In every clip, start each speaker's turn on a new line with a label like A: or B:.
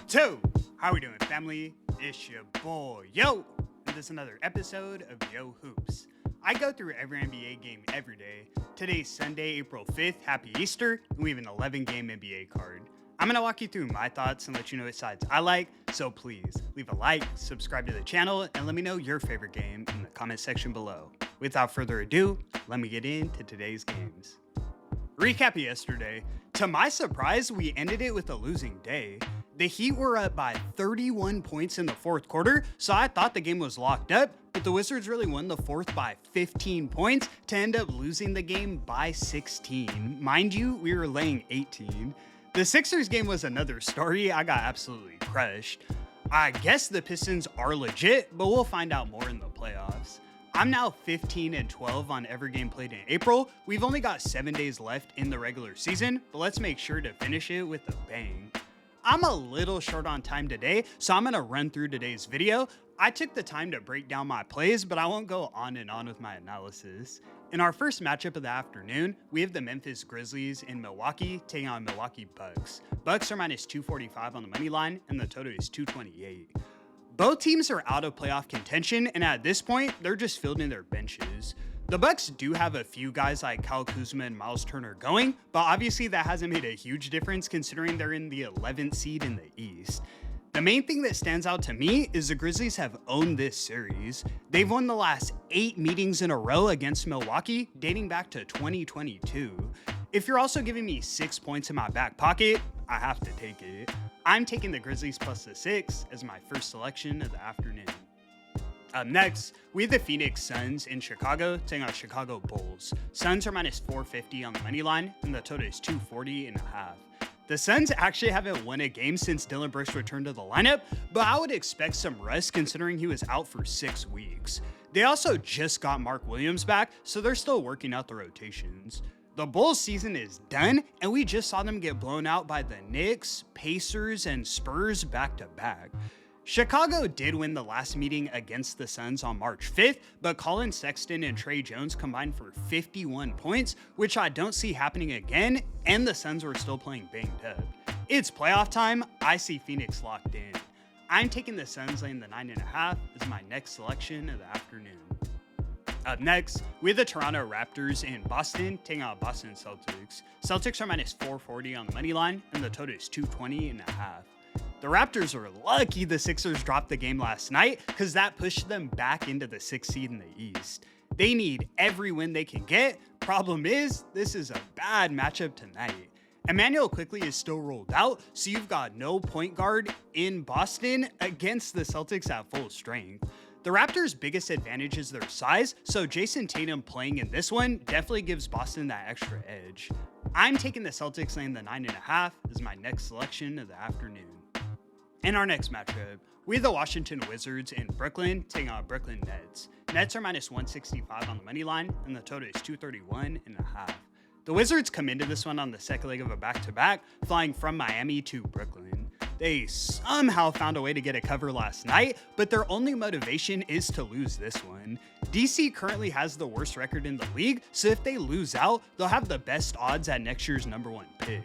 A: So, how we doing, family? It's your boy, Yo, and this is another episode of YoHoops. I go through every NBA game every day. Today's Sunday, April 5th. Happy Easter, and we have an 11-game NBA card. I'm going to walk you through my thoughts and let you know what sides I like, so please leave a like, subscribe to the channel, and let me know your favorite game in the comment section below. Without further ado, let me get into today's games. Recap of yesterday. To my surprise, we ended it with a losing day. The Heat were up by 31 points in the fourth quarter, so I thought the game was locked up, but the Wizards really won the fourth by 15 points to end up losing the game by 16. Mind you, we were laying 18. The Sixers game was another story. I got absolutely crushed. I guess the Pistons are legit, but we'll find out more in the playoffs. I'm now 15-12 on every game played in April. We've only got 7 days left in the regular season, but let's make sure to finish it with a bang. I'm a little short on time today, so I'm gonna run through today's video. I took the time to break down my plays, but I won't go on and on with my analysis. In our first matchup of the afternoon, we have the Memphis Grizzlies in Milwaukee taking on Milwaukee Bucks. Bucks are minus 245 on the money line, and the total is 228. Both teams are out of playoff contention, and at this point, they're just fielding their benches. The Bucks do have a few guys like Kyle Kuzma and Miles Turner going, but obviously that hasn't made a huge difference considering they're in the 11th seed in the East. The main thing that stands out to me is the Grizzlies have owned this series. They've won the last 8 meetings in a row against Milwaukee, dating back to 2022. If you're also giving me 6 points in my back pocket, I have to take it. I'm taking the Grizzlies plus the 6 as my first selection of the afternoon. Up next, we have the Phoenix Suns in Chicago taking on Chicago Bulls. Suns are minus 450 on the money line, and the total is 240.5. The Suns actually haven't won a game since Dillon Brooks returned to the lineup, but I would expect some rest considering he was out for 6 weeks. They also just got Mark Williams back, so they're still working out the rotations. The Bulls season is done, and we just saw them get blown out by the Knicks, Pacers, and Spurs back-to-back. Chicago did win the last meeting against the Suns on March 5th, but Colin Sexton and Trey Jones combined for 51 points, which I don't see happening again, and the Suns were still playing banged up. It's playoff time. I see Phoenix locked in. I'm taking the Suns laying the 9.5 as my next selection of the afternoon. Up next, we have the Toronto Raptors in Boston taking on Boston Celtics. Celtics are minus 440 on the money line, and the total is 220.5. The Raptors are lucky the Sixers dropped the game last night because that pushed them back into the 6th seed in the East. They need every win they can get. Problem is, this is a bad matchup tonight. Emmanuel Quickley is still rolled out, so you've got no point guard in Boston against the Celtics at full strength. The Raptors' biggest advantage is their size, so Jason Tatum playing in this one definitely gives Boston that extra edge. I'm taking the Celtics laying the 9.5 as my next selection of the afternoon. In our next matchup, we have the Washington Wizards in Brooklyn taking on Brooklyn Nets. Nets are minus 165 on the money line, and the total is 231.5. The Wizards come into this one on the second leg of a back-to-back, flying from Miami to Brooklyn. They somehow found a way to get a cover last night, but their only motivation is to lose this one. DC currently has the worst record in the league, so if they lose out, they'll have the best odds at next year's #1 pick.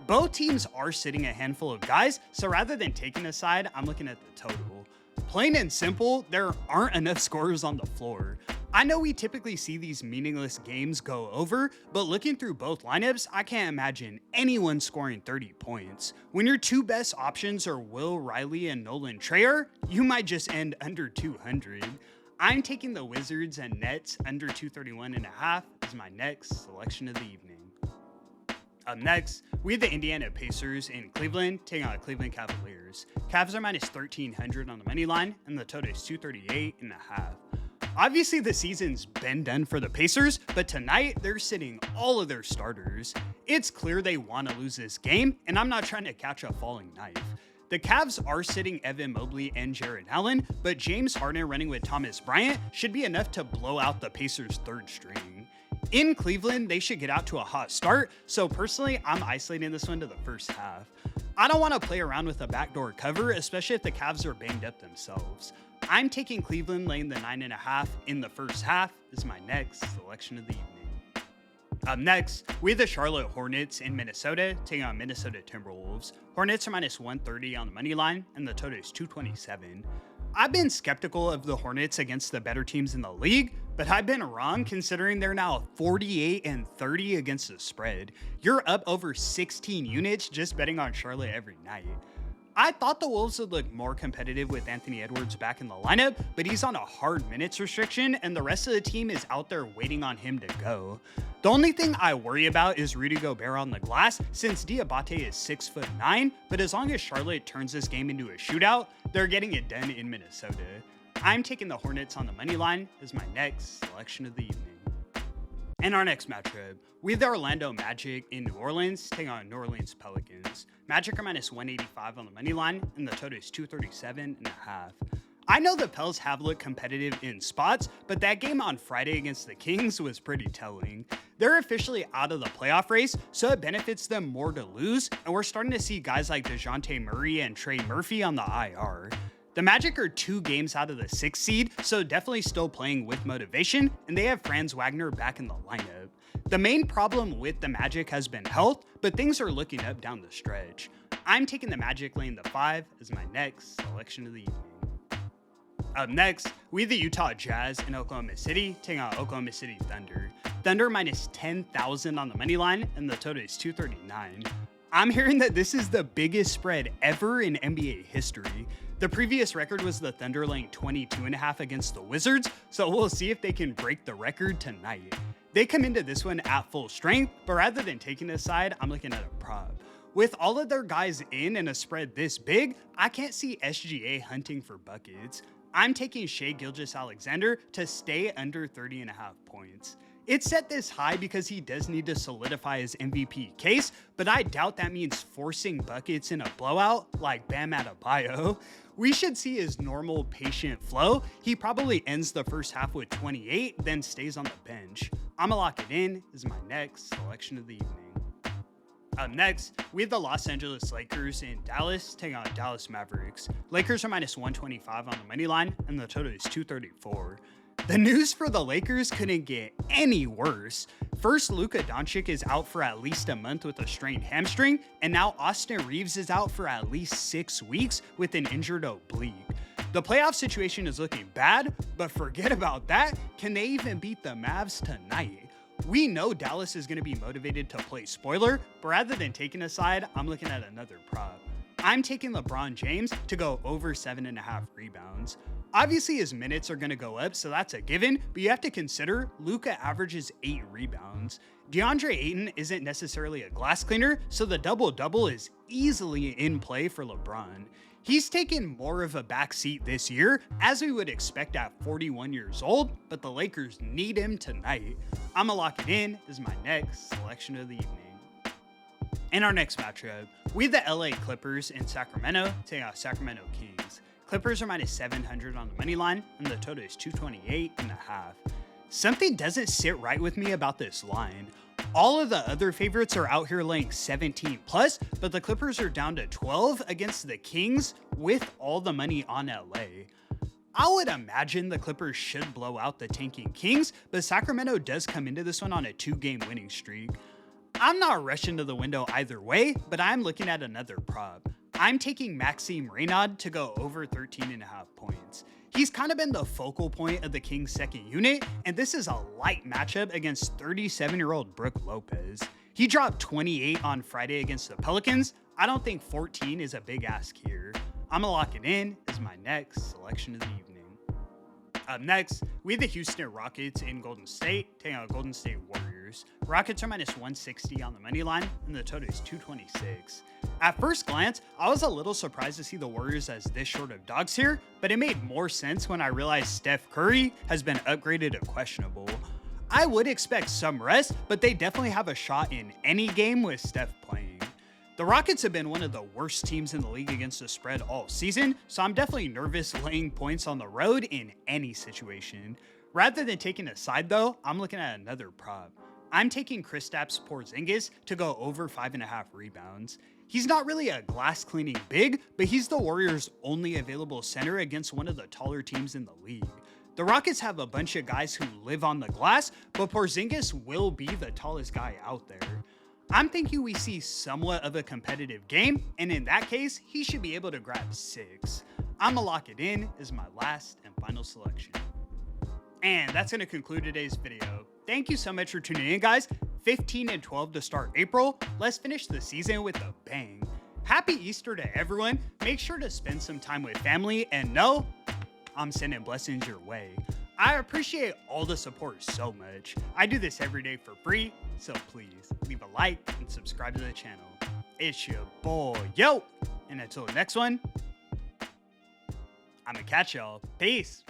A: Both teams are sitting a handful of guys, so rather than taking a side, I'm looking at the total. Plain and simple, there aren't enough scorers on the floor. I know we typically see these meaningless games go over, but looking through both lineups, I can't imagine anyone scoring 30 points. When your two best options are Will Riley and Nolan Trayer, you might just end under 200. I'm taking the Wizards and Nets under 231.5 as my next selection of the evening. Up next, we have the Indiana Pacers in Cleveland taking on the Cleveland Cavaliers. Cavs are minus 1,300 on the money line, and the total is 238.5. Obviously, the season's been done for the Pacers, but tonight they're sitting all of their starters. It's clear they want to lose this game, and I'm not trying to catch a falling knife. The Cavs are sitting Evan Mobley and Jarrett Allen, but James Harden running with Thomas Bryant should be enough to blow out the Pacers' third string. In Cleveland, they should get out to a hot start, so personally, I'm isolating this one to the first half. I don't want to play around with a backdoor cover, especially if the Cavs are banged up themselves. I'm taking Cleveland laying the 9.5 in the first half as my next selection of the evening. Up next, we have the Charlotte Hornets in Minnesota taking on Minnesota Timberwolves. Hornets are minus 130 on the money line, and the total is 227. I've been skeptical of the Hornets against the better teams in the league, but I've been wrong considering they're now 48-30 against the spread. You're up over 16 units just betting on Charlotte every night. I thought the Wolves would look more competitive with Anthony Edwards back in the lineup, but he's on a hard minutes restriction and the rest of the team is out there waiting on him to go. The only thing I worry about is Rudy Gobert on the glass since Diabate is 6'9", but as long as Charlotte turns this game into a shootout, they're getting it done in Minnesota. I'm taking the Hornets on the money line as my next selection of the evening. In our next matchup, we have the Orlando Magic in New Orleans taking on New Orleans Pelicans. Magic are minus 185 on the money line, and the total is 237.5. I know the Pels have looked competitive in spots, but that game on Friday against the Kings was pretty telling. They're officially out of the playoff race, so it benefits them more to lose, and we're starting to see guys like DeJounte Murray and Trey Murphy on the IR. The Magic are 2 games out of the 6th seed, so definitely still playing with motivation, and they have Franz Wagner back in the lineup. The main problem with the Magic has been health, but things are looking up down the stretch. I'm taking the Magic laying the 5 as my next selection of the evening. Up next, we have the Utah Jazz in Oklahoma City taking on Oklahoma City Thunder. Thunder minus 10,000 on the money line, and the total is 239. I'm hearing that this is the biggest spread ever in NBA history. The previous record was the Thunder laying 22.5 against the Wizards, so we'll see if they can break the record tonight. They come into this one at full strength, but rather than taking a side, I'm looking at a prop. With all of their guys in and a spread this big, I can't see SGA hunting for buckets. I'm taking Shai Gilgeous-Alexander to stay under 30.5 points. It's set this high because he does need to solidify his MVP case, but I doubt that means forcing buckets in a blowout like Bam Adebayo. We should see his normal patient flow. He probably ends the first half with 28, then stays on the bench. I'ma lock it in as my next selection of the evening. Up next, we have the Los Angeles Lakers in Dallas taking on Dallas Mavericks. Lakers are minus 125 on the money line, and the total is 234. The news for the Lakers couldn't get any worse. First, Luka Doncic is out for at least a month with a strained hamstring, and now Austin Reeves is out for at least 6 weeks with an injured oblique. The playoff situation is looking bad, but forget about that. Can they even beat the Mavs tonight? We know Dallas is going to be motivated to play spoiler, but rather than taking a side, I'm looking at another prop. I'm taking LeBron James to go over 7.5 rebounds. Obviously, his minutes are going to go up, so that's a given, but you have to consider Luka averages 8 rebounds. DeAndre Ayton isn't necessarily a glass cleaner, so the double-double is easily in play for LeBron. He's taken more of a backseat this year, as we would expect at 41 years old, but the Lakers need him tonight. I'ma lock it in as my next selection of the evening. In our next matchup, we have the LA Clippers in Sacramento taking out Sacramento Kings. Clippers are minus 700 on the money line, and the total is 228.5. Something doesn't sit right with me about this line. All of the other favorites are out here laying 17 plus, but the Clippers are down to 12 against the Kings with all the money on LA. I would imagine the Clippers should blow out the tanking Kings, but Sacramento does come into this one on a 2-game winning streak. I'm not rushing to the window either way, but I'm looking at another prop. I'm taking Maxime Reynaud to go over 13.5 points. He's kind of been the focal point of the Kings' second unit, and this is a light matchup against 37-year-old Brook Lopez. He dropped 28 on Friday against the Pelicans. I don't think 14 is a big ask here. I'm gonna lock it in as my next selection of the evening. Up next, we have the Houston Rockets in Golden State taking out Golden State Warriors. Rockets are minus 160 on the money line, and the total is 226. At first glance, I was a little surprised to see the Warriors as this short of dogs here, but it made more sense when I realized Steph Curry has been upgraded to questionable. I would expect some rest, but they definitely have a shot in any game with Steph playing. The Rockets have been one of the worst teams in the league against the spread all season, so I'm definitely nervous laying points on the road in any situation. Rather than taking a side though, I'm looking at another prop. I'm taking Kristaps Porzingis to go over 5.5 rebounds. He's not really a glass cleaning big, but he's the Warriors' only available center against one of the taller teams in the league. The Rockets have a bunch of guys who live on the glass, but Porzingis will be the tallest guy out there. I'm thinking we see somewhat of a competitive game, and in that case, he should be able to grab 6. I'ma lock it in as my last and final selection. And that's going to conclude today's video. Thank you so much for tuning in, guys. 15 and 12 to start April. Let's finish the season with a bang. Happy Easter to everyone. Make sure to spend some time with family, and no, I'm sending blessings your way. I appreciate all the support so much. I do this every day for free, so please leave a like and subscribe to the channel. It's your boy, Yo! And until the next one, I'ma catch y'all. Peace.